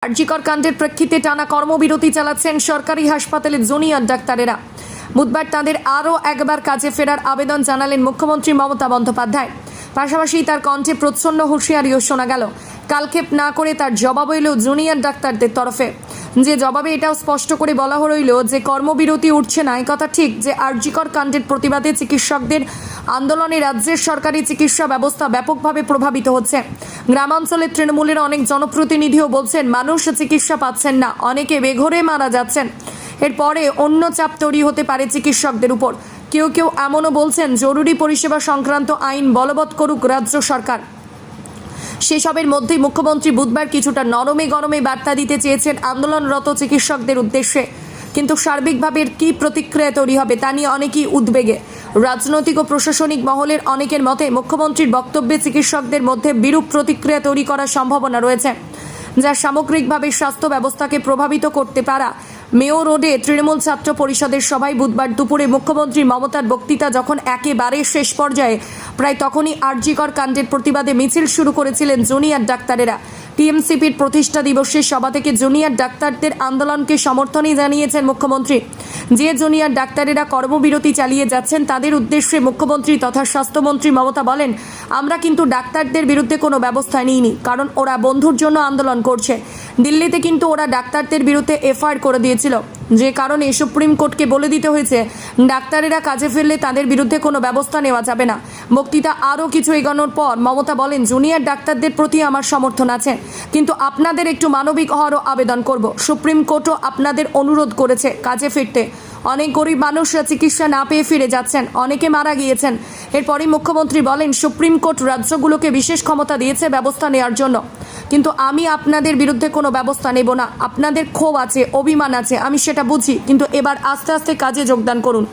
আরজিকর কাণ্ডের প্রেক্ষিতে টানা কর্মবিরতি চালাচ্ছেন সরকারি হাসপাতালের জুনিয়র ডাক্তারেরা। বুধবার তাদের আরও একবার কাজে ফেরার আবেদন জানালেন মুখ্যমন্ত্রী মমতা বন্দ্যোপাধ্যায়। পাশাপাশি তার কণ্ঠে প্রচ্ছন্ন হুঁশিয়ারিও শোনা গেল। কালক্ষেপ না করে তার জবাব এলো জুনিয়র ডাক্তারদের তরফে, যে জবাবে এটাও স্পষ্ট করে বলা হইল যে কর্মবিরতি উঠছে না। কথা ঠিক যে আরজিকর কাণ্ডের প্রতিবাদে চিকিৎসকদের আন্দোলনে রাজ্যের সরকারি চিকিৎসা ব্যবস্থা ব্যাপকভাবে প্রভাবিত হচ্ছে। গ্রামাঞ্চলের তৃণমূলের অনেক জনপ্রতিনিধিও বলছেন মানুষ চিকিৎসা পাচ্ছেন না, অনেকে বেঘরে মারা যাচ্ছেন। এরপরে অন্য চাপ তৈরি হতে পারে চিকিৎসকদের উপর। কেউ কেউ এমনও বলছেন জরুরি পরিষেবা সংক্রান্ত আইন বলবৎ করুক রাজ্য সরকার। সেসবের মধ্যেই মুখ্যমন্ত্রী বুধবার কিছুটা নরমে গরমে বার্তা দিতে চেয়েছেন আন্দোলনরত চিকিৎসকদের উদ্দেশ্যে। কিন্তু সার্বিকভাবে কী প্রতিক্রিয়া তৈরি হবে তা নিয়ে অনেকেই উদ্বেগে। রাজনৈতিক ও প্রশাসনিক মহলের অনেকের মতে মুখ্যমন্ত্রীর বক্তব্যে চিকিৎসকদের মধ্যে বিরূপ প্রতিক্রিয়া তৈরি করার সম্ভাবনা রয়েছে, যা সামগ্রিকভাবে স্বাস্থ্য ব্যবস্থাকে প্রভাবিত করতে পারা। মেয়ো রোডে তৃণমূল ছাত্র পরিষদের সভায় বুধবার দুপুরে মুখ্যমন্ত্রী মমতার বক্তৃতা যখন একেবারে শেষ পর্যায়ে, প্রায় তখনই আরজিকর কাণ্ডের প্রতিবাদে মিছিল শুরু করেছিলেন জুনিয়র ডাক্তারেরা। টিএমসিপির প্রতিষ্ঠা দিবসের সভা থেকে জুনিয়র ডাক্তারদের আন্দোলনকে সমর্থনই জানিয়েছেন মুখ্যমন্ত্রী। যে জুনিয়র ডাক্তারেরা কর্মবিরতি চালিয়ে যাচ্ছেন তাদের উদ্দেশ্যে মুখ্যমন্ত্রী তথা স্বাস্থ্যমন্ত্রী মমতা বলেন, আমরা কিন্তু ডাক্তারদের বিরুদ্ধে কোনো ব্যবস্থা নিইনি, কারণ ওরা বন্ধুর জন্য আন্দোলন করছে। দিল্লিতে কিন্তু ওরা ডাক্তারদের বিরুদ্ধে এফআইআর করে দিয়েছিল, যে কারণে সুপ্রিম কোর্টকে বলে দিতে হয়েছে ডাক্তারেরা কাজে ফিরলে তাদের বিরুদ্ধে কোনো ব্যবস্থা নেওয়া যাবে না। বক্তৃতা আরও কিছু এগোনোর পর মমতা বলেন, জুনিয়র ডাক্তারদের প্রতি আমার সমর্থন আছে, কিন্তু আপনাদের একটু মানবিক হওয়ারও আবেদন করব। সুপ্রিম কোর্টও আপনাদের অনুরোধ করেছে কাজে ফিরতে। অনেক গরিব মানুষরা চিকিৎসা না পেয়ে ফিরে যাচ্ছেন, অনেকে মারা গিয়েছেন। এরপরই মুখ্যমন্ত্রী বলেন, সুপ্রিম কোর্ট রাজ্যগুলোকে বিশেষ ক্ষমতা দিয়েছে ব্যবস্থা নেওয়ার জন্য, কিন্তু আমি আপনাদের বিরুদ্ধে কোনো ব্যবস্থা নেব না। আপনাদের ক্ষোভ আছে, অভিমান আছে, আমি সেটা বুঝি, কিন্তু এবার আস্তে আস্তে কাজে যোগদান করুন।